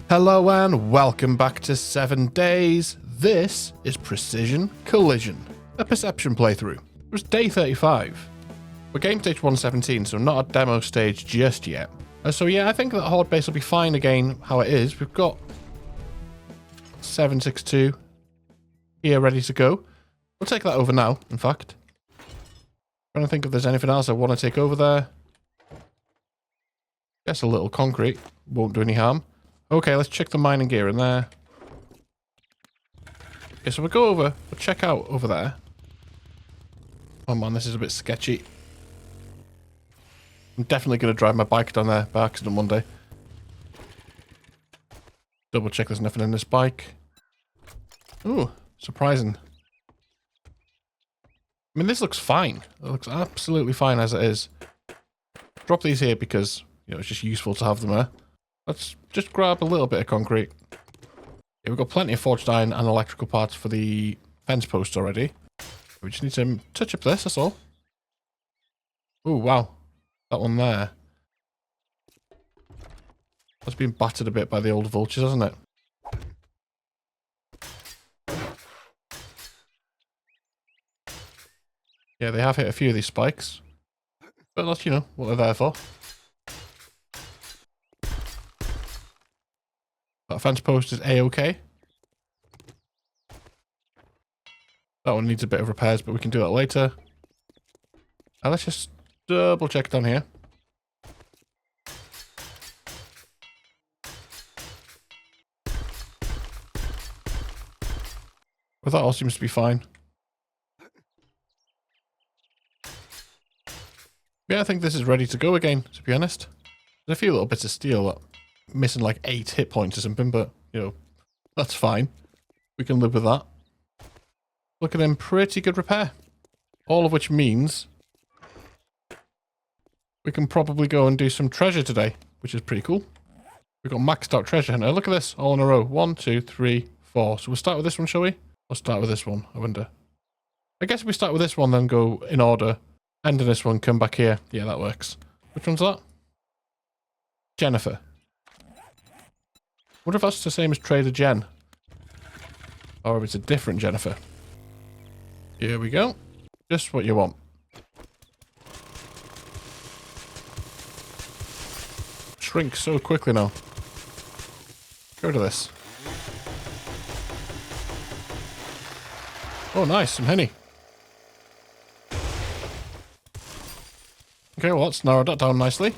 Hello and welcome back to 7 Days. This is Precision Collision, a perception playthrough. It was day 35. We're game stage 117, so not a demo stage just yet. So yeah, I think that Horde base will be fine again how it is. We've got 762 here ready to go. We'll take that over now, in fact. Trying to think if there's anything else I want to take over there. Guess a little concrete won't do any harm. Okay, let's check the mining gear in there. Okay, so we'll go over, we'll check out over there. Oh man, this is a bit sketchy. I'm definitely going to drive my bike down there by accident one day. Double check there's nothing in this bike. Ooh, surprising. I mean, this looks fine. It looks absolutely fine as it is. Drop these here because, you know, it's just useful to have them there. Let's just grab a little bit of concrete. Yeah, we've got plenty of forged iron and electrical parts for the fence posts already. We just need to touch up this, that's all. Oh, wow. That one there. That's been battered a bit by the old vultures, hasn't it? Yeah, they have hit a few of these spikes. But that's, you know, what they're there for. That fence post is A-okay. That one needs a bit of repairs, but we can do that later. Now let's just double check down here. Well, that all seems to be fine. Yeah, I think this is ready to go again, to be honest. There's a few little bits of steel that missing like 8 hit points or something, but, you know, that's fine. We can live with that. Looking in pretty good repair. All of which means we can probably go and do some treasure today, which is pretty cool. We've got maxed out treasure hunter. Look at this, all in a row. 1, 2, 3, 4. So we'll start with this one, shall we? We'll start with this one, I wonder. I guess if we start with this one, then go in order. End of this one, come back here. Yeah, that works. Which one's that? Jennifer. What if that's the same as Trader Jen? Or if it's a different Jennifer. Here we go. Just what you want. Shrink so quickly now. Go to this. Oh, nice. Some honey. Okay, well, let's narrow that down nicely.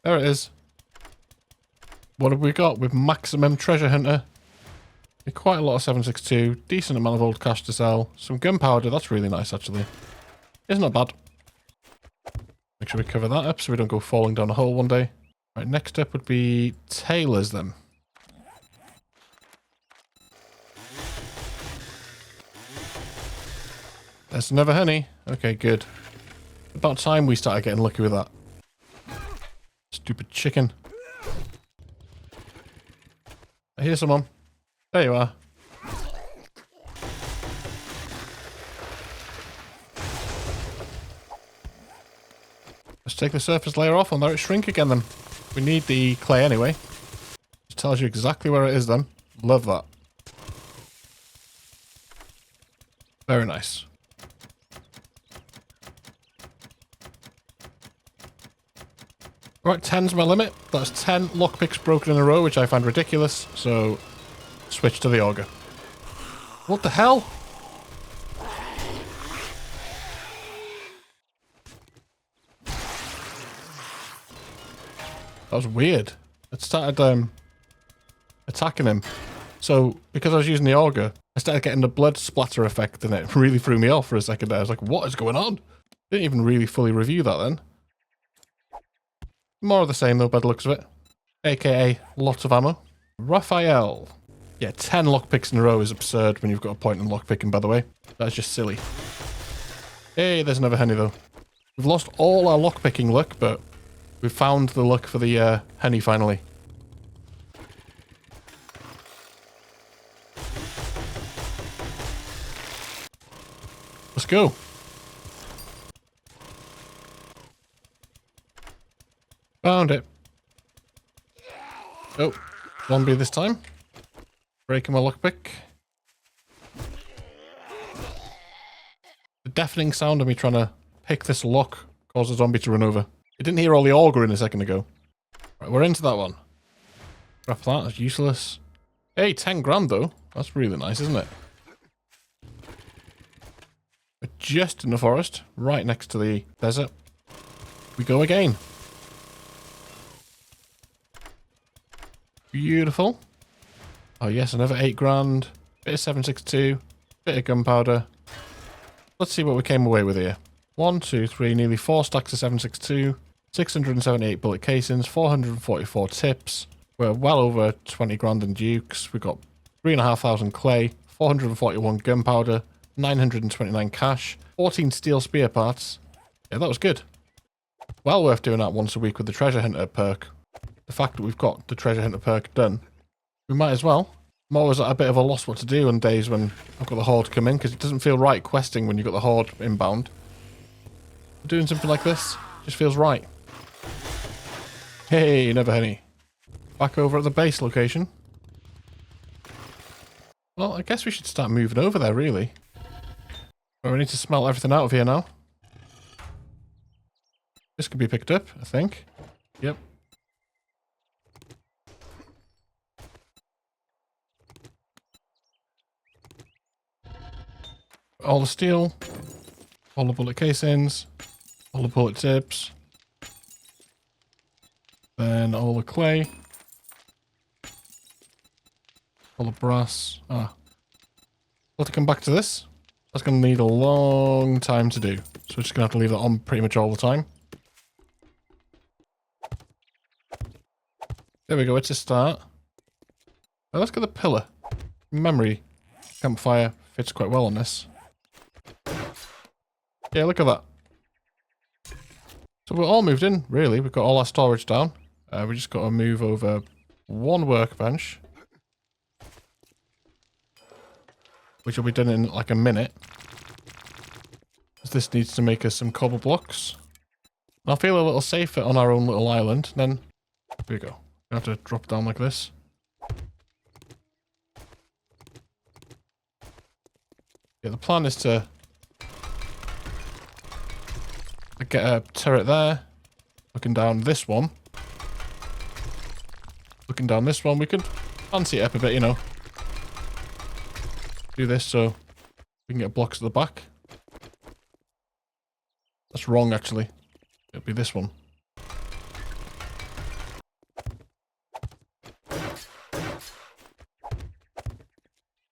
There it is. What have we got with maximum treasure hunter? Quite a lot of 762, decent amount of old cash to sell, some gunpowder, that's really nice actually. It's not bad. Make sure we cover that up so we don't go falling down a hole one day. Right, next up would be tailors then. There's another honey. Okay, good. About time we started getting lucky with that. Stupid chicken. I hear someone. There you are. Let's take the surface layer off and let it shrink again then. We need the clay anyway. It tells you exactly where it is then. Love that. Very nice. Right, 10's my limit. That's 10 lockpicks broken in a row, which I find ridiculous, so switch to the auger. What the hell? That was weird. It started attacking him. So, because I was using the auger, I started getting the blood splatter effect and it really threw me off for a second there. I was like, what is going on? Didn't even really fully review that then. More of the same though, by the looks of it. AKA, lots of ammo. Raphael. Yeah, 10 lockpicks in a row is absurd when you've got a point in lockpicking, by the way. That's just silly. Hey, there's another honey though. We've lost all our lockpicking luck, but we've found the luck for the honey finally. Let's go. Found it. Oh, zombie this time. Breaking my lockpick. The deafening sound of me trying to pick this lock caused a zombie to run over. I didn't hear all the auguring a second ago. Right, we're into that one. Scrap that, that's useless. Hey, 10 grand though. That's really nice, isn't it? We're just in the forest, right next to the desert. We go again. Beautiful. Oh yes, another 8 grand. Bit of 762. Bit of gunpowder. Let's see what we came away with here. 1, 2, 3, nearly 4 stacks of 762. 678 bullet casings. 444 tips. We're well over 20 grand in dukes. We've got 3,500 clay. 441 gunpowder. 929 cash. 14 steel spear parts. Yeah, that was good. Well worth doing that once a week with the treasure hunter perk. The fact that we've got the treasure hunter perk done, we might as well. I'm always at a bit of a loss what to do on days when I've got the Horde come in, because it doesn't feel right questing when you've got the Horde inbound. Doing something like this just feels right. Hey, never honey. Back over at the base location. Well, I guess we should start moving over there, really. But we need to smelt everything out of here now. This could be picked up, I think. Yep. All the steel, all the bullet casings, all the bullet tips, then all the clay, all the brass. Ah, we'll have to come back to this. That's going to need a long time to do, so we're just going to have to leave that on pretty much all the time. There we go, it's a start. Now let's get the pillar. Memory campfire fits quite well on this. Yeah, look at that. So we're all moved in, really. We've got all our storage down. We just got to move over one workbench, which will be done in like a minute. This needs to make us some cobble blocks. And I'll feel a little safer on our own little island. Then, here we go. We have to drop down like this. Yeah, the plan is to get a turret there, looking down this one. Looking down this one, we could fancy it up a bit, you know. Do this so we can get blocks at the back. That's wrong, actually. It'll be this one.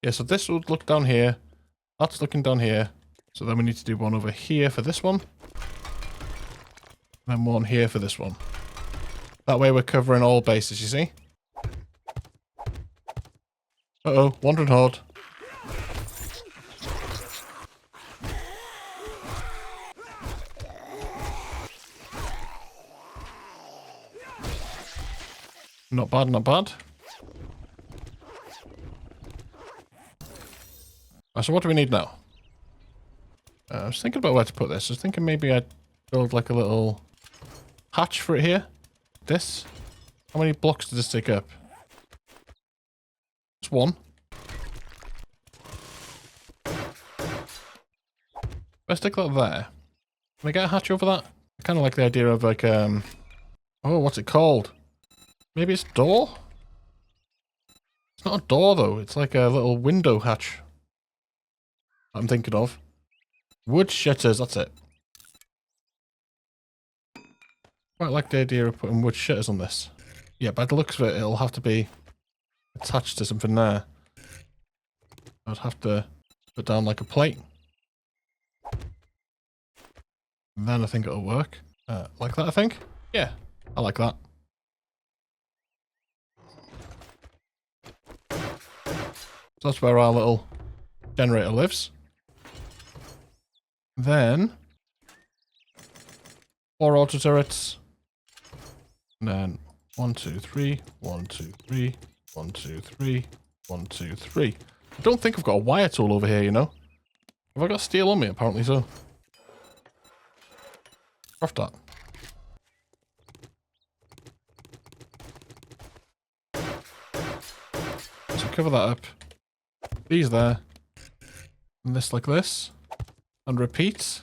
Yeah, so this would look down here. That's looking down here. So then we need to do one over here for this one. And one here for this one. That way we're covering all bases, you see? Uh-oh, wandering horde. Not bad, not bad. So what do we need now? I was thinking about where to put this. I was thinking maybe I'd build like a little hatch for it here. This. How many blocks does this take up? It's one. If I stick that there, can I get a hatch over that? I kind of like the idea of like, oh, what's it called? Maybe it's a door? It's not a door though, it's like a little window hatch I'm thinking of. Wood shutters, that's it. Quite like the idea of putting wood shutters on this. Yeah, by the looks of it, it'll have to be attached to something there. I'd have to put down like a plate. And then I think it'll work. Like that, I think? Yeah, I like that. So that's where our little generator lives. Then 4 auto turrets. And then 1, 2, 3, 1, 2, 3, 1, 2, 3, 1, 2, 3. I don't think I've got a wire tool over here, you know. Have I got steel on me? Apparently so. Craft that. cover that up. These there. And this like this. And repeat.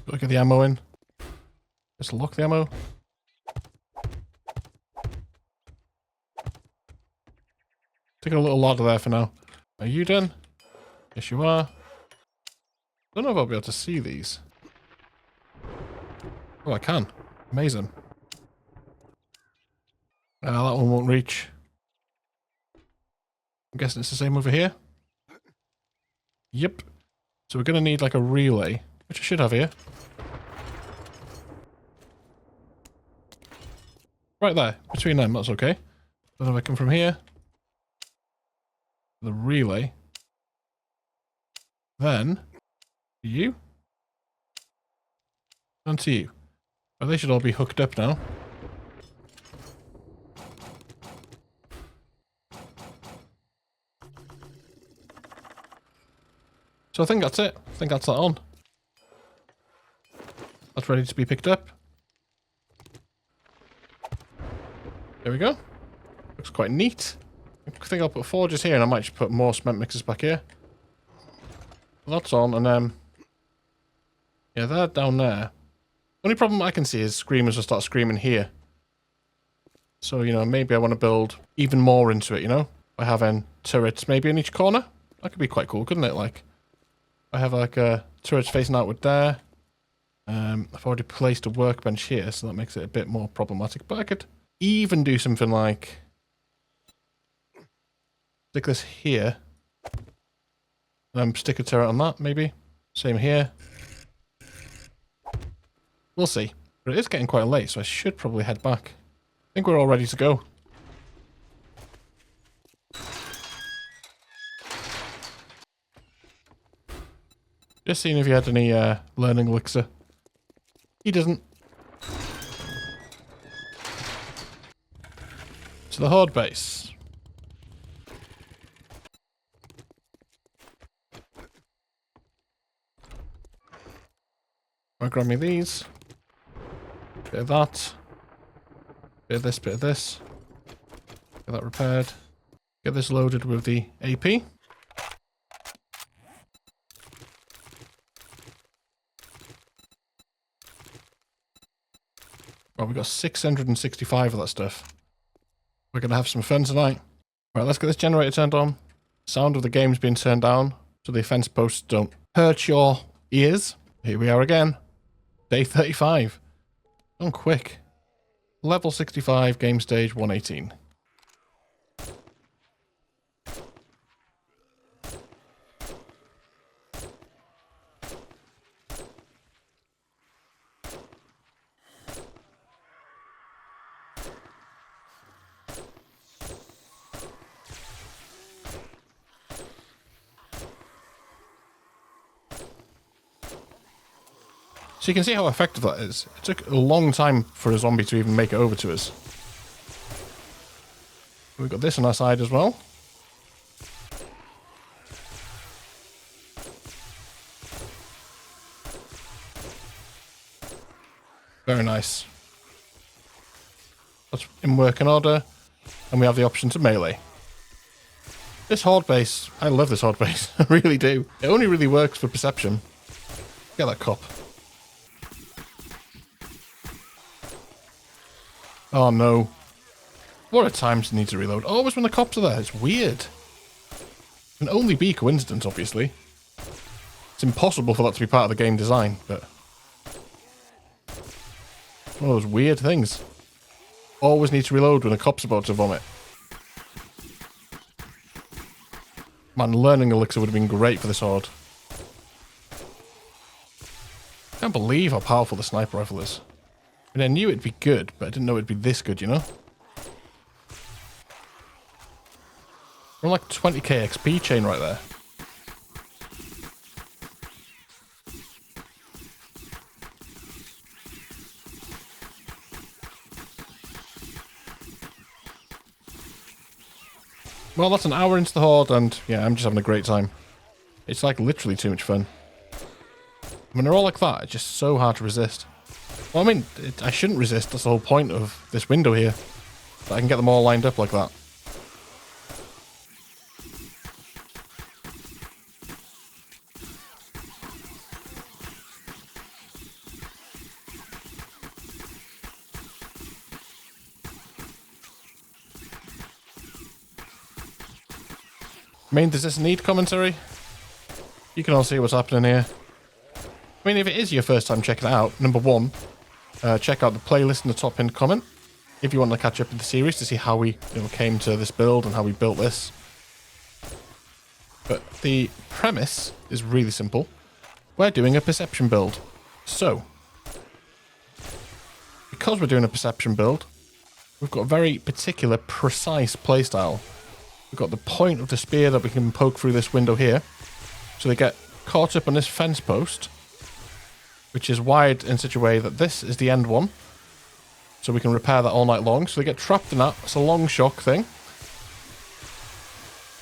Gotta get the ammo in. Just lock the ammo. Take a little ladder there for now. Are you done? Yes, you are. Don't know if I'll be able to see these. Oh, I can. Amazing. That one won't reach. I'm guessing it's the same over here. Yep. So we're going to need like a relay, which I should have here. Right there, between them, that's okay. Then if I come from here, the relay, then to you, and to you. Oh, they should all be hooked up now. So I think that's it. I think that's that on. That's ready to be picked up. There we go. Looks quite neat. I think I'll put forges here and I might just put more cement mixers back here. That's on, and yeah, they're down there. Only problem I can see is screamers will start screaming here. So, you know, maybe I want to build even more into it, you know? By having turrets maybe in each corner. That could be quite cool, couldn't it? Like, I have like turrets facing outward there. I've already placed a workbench here, so that makes it a bit more problematic. But I could even do something like stick this here. Stick a turret on that, maybe. Same here. We'll see. But it is getting quite late, so I should probably head back. I think we're all ready to go. Just seeing if you had any learning elixir. He doesn't. To the Horde base. I'll grab me these. Bit of that. Bit of this, bit of this. Get that repaired. Get this loaded with the AP. Well, we got 665 of that stuff. We're going to have some fun tonight. Right, let's get this generator turned on. Sound of the game's been turned down, so the fence posts don't hurt your ears. Here we are again. Day 35. Gone quick. Level 65, game stage 118. So you can see how effective that is. It took a long time for a zombie to even make it over to us. We've got this on our side as well. Very nice. That's in working order. And we have the option to melee. This Horde base, I love this Horde base. I really do. It only really works for perception. Get that cop. Oh no. What a time to need to reload. Always when the cops are there. It's weird. It can only be coincidence, obviously. It's impossible for that to be part of the game design, but one of those weird things. Always need to reload when the cop's about to vomit. Man, learning elixir would have been great for this Horde. I can't believe how powerful the sniper rifle is. I mean, I knew it'd be good, but I didn't know it'd be this good, you know? We're on like 20k XP chain right there. Well, that's an hour into the Horde, and yeah, I'm just having a great time. It's like literally too much fun. When they're all like that, it's just so hard to resist. Well, I mean, I shouldn't resist. That's the whole point of this window here. That I can get them all lined up like that. I mean, does this need commentary? You can all see what's happening here. I mean, if it is your first time checking it out, number one, check out the playlist in the top pinned comment if you want to catch up with the series to see how we came to this build and how we built this. But the premise is really simple. We're doing a perception build. So, because we're doing a perception build, we've got a very particular, precise playstyle. We've got the point of the spear that we can poke through this window here. So they get caught up on this fence post, which is wired in such a way that this is the end one. So we can repair that all night long. So they get trapped in that. It's a long shock thing.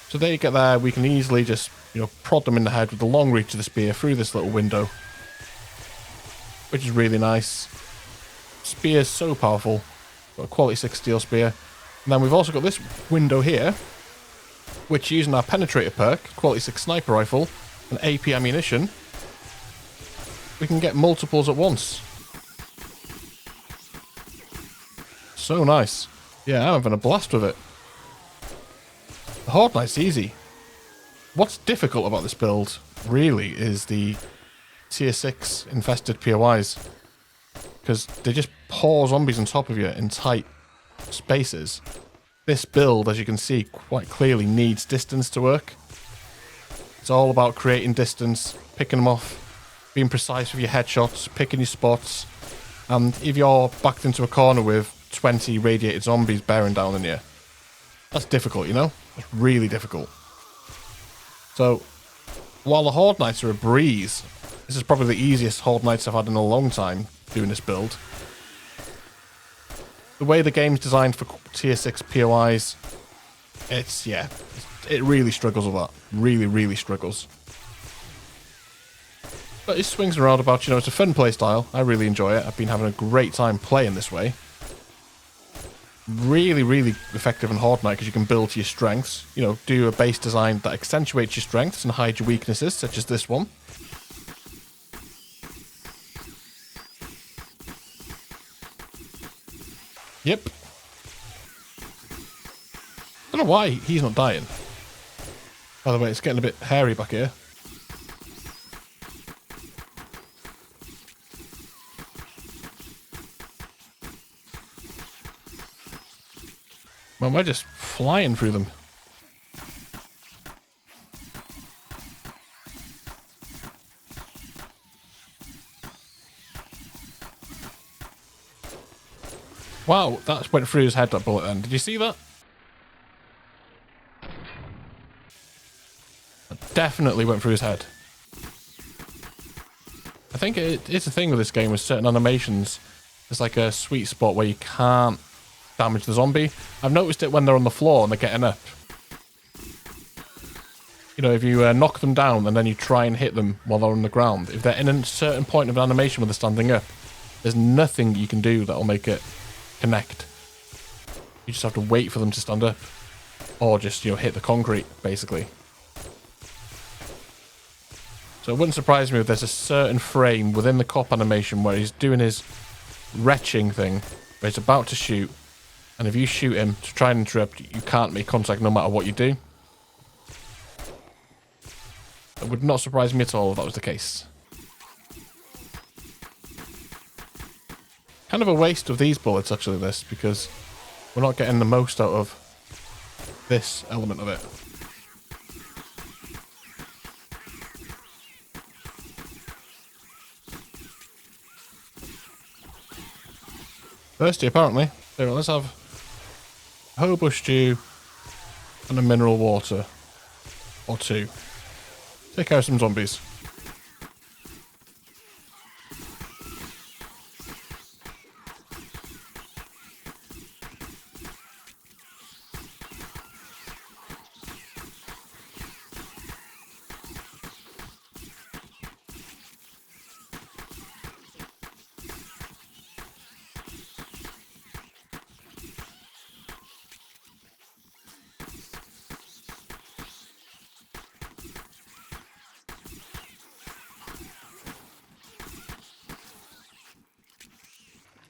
So they get there, we can easily just, prod them in the head with the long reach of the spear through this little window. Which is really nice. Spear's so powerful. Got a quality 6 steel spear. And then we've also got this window here, which using our penetrator perk, quality 6 sniper rifle, and AP ammunition, we can get multiples at once. So nice. Yeah, I'm having a blast with it. The Horde Knight's easy. What's difficult about this build, really, is the tier 6 infested POIs. Because they just pour zombies on top of you in tight spaces. This build, as you can see, quite clearly needs distance to work. It's all about creating distance, picking them off, being precise with your headshots, picking your spots. And if you're backed into a corner with 20 radiated zombies bearing down on you, that's difficult, It's really difficult. So, while the Horde Knights are a breeze, this is probably the easiest Horde Knights I've had in a long time doing this build. The way the game's designed for tier 6 POIs, it really struggles with that. Really, really struggles. But it swings around about, it's a fun play style. I really enjoy it. I've been having a great time playing this way. Really, really effective in Horde Knight because you can build to your strengths. Do a base design that accentuates your strengths and hides your weaknesses, such as this one. Yep. I don't know why he's not dying. By the way, it's getting a bit hairy back here. Man, we're just flying through them. Wow, that went through his head, that bullet then. Did you see that? That definitely went through his head. I think it's a thing with this game with certain animations. There's like a sweet spot where you can't damage the zombie. I've noticed it when they're on the floor and they're getting up. If you knock them down and then you try and hit them while they're on the ground, if they're in a certain point of an animation where they're standing up, there's nothing you can do that'll make it connect. You just have to wait for them to stand up. Or just, hit the concrete, basically. So it wouldn't surprise me if there's a certain frame within the cop animation where he's doing his retching thing, where he's about to shoot, and if you shoot him to try and interrupt, you can't make contact no matter what you do. It would not surprise me at all if that was the case. Kind of a waste of these bullets, actually, this, because we're not getting the most out of this element of it. Thirsty, apparently. There, let's have a hobo stew and a mineral water. Or 2. Take care of some zombies.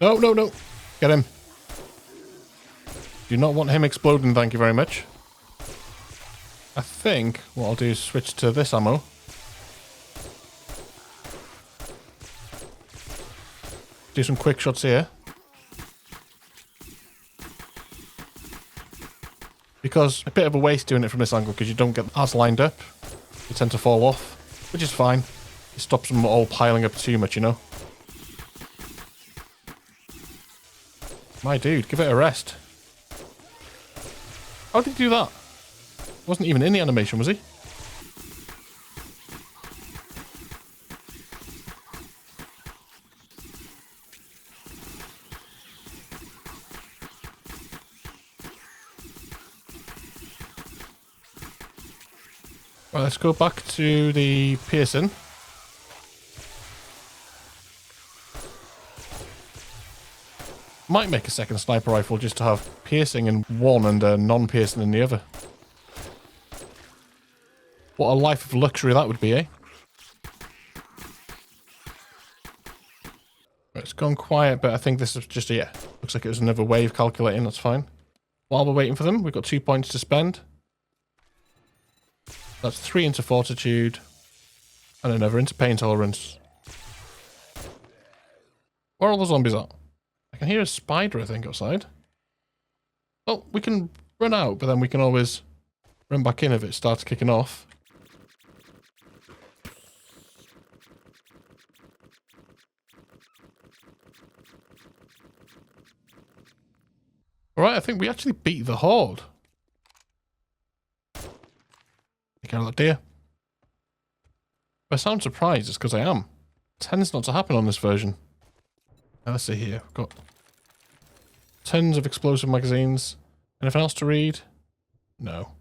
No, no, no. Get him. Do not want him exploding, thank you very much. I think what I'll do is switch to this ammo. Do some quick shots here. Because a bit of a waste doing it from this angle because you don't get as lined up. You tend to fall off, which is fine. It stops them all piling up too much, you know. My dude, give it a rest. How did he do that? Wasn't even in the animation, was he? Right, let's go back to the piercing. Might make a second sniper rifle just to have piercing in one and non-piercing in the other. What a life of luxury that would be, eh? Right, it's gone quiet, but I think this is just a, yeah. Looks like it was another wave calculating, that's fine. While we're waiting for them, we've got 2 points to spend. That's 3 into fortitude. And another into pain tolerance. Where are all the zombies at? I can hear a spider, I think, outside. Well, we can run out, but then we can always run back in if it starts kicking off. Alright, I think we actually beat the Horde. Take out that deer. If I sound surprised, it's because I am. It tends not to happen on this version. Now, let's see here. We've got tons of explosive magazines. Anything else to read? No.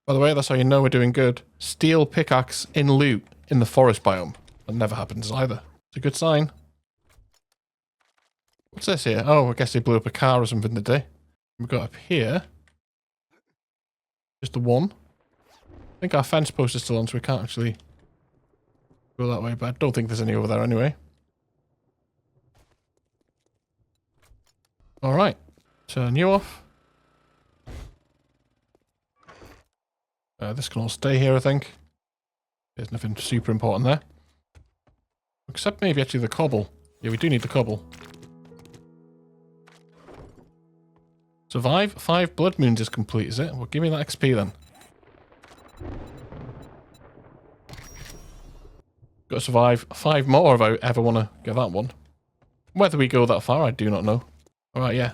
By the way, that's how you know we're doing good. Steel pickaxe in loot in the forest biome. That never happens either. It's a good sign. What's this here? Oh, I guess they blew up a car or something today. We've got up here. Just the one. I think our fence post is still on, so we can't actually go that way, but I don't think there's any over there anyway. Alright. Turn you off. This can all stay here, I think. There's nothing super important there. Except maybe actually the cobble. Yeah, we do need the cobble. Survive 5 blood moons is complete, is it? Well, give me that XP then. Got to survive 5 more if I ever want to get that one. Whether we go that far, I do not know. Alright, yeah.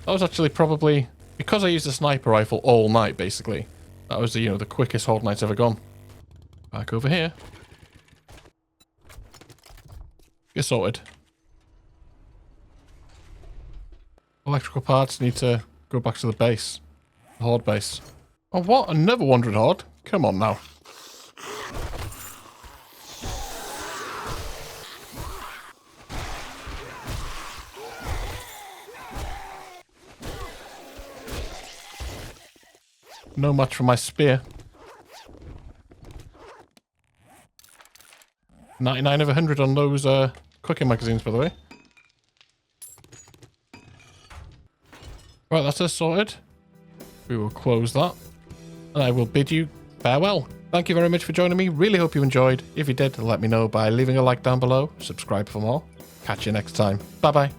That was actually probably... Because I used a sniper rifle all night, basically. That was the, you know, the quickest Horde night's ever gone. Back over here. Get sorted. Electrical parts need to go back to the base. The Horde base. Oh, what? Another wandering Horde? Come on now. No match for my spear. 99 of 100 on those cooking magazines, by the way. Right, that's us sorted. We will close that. And I will bid you farewell. Thank you very much for joining me. Really hope you enjoyed. If you did, let me know by leaving a like down below. Subscribe for more. Catch you next time. Bye-bye.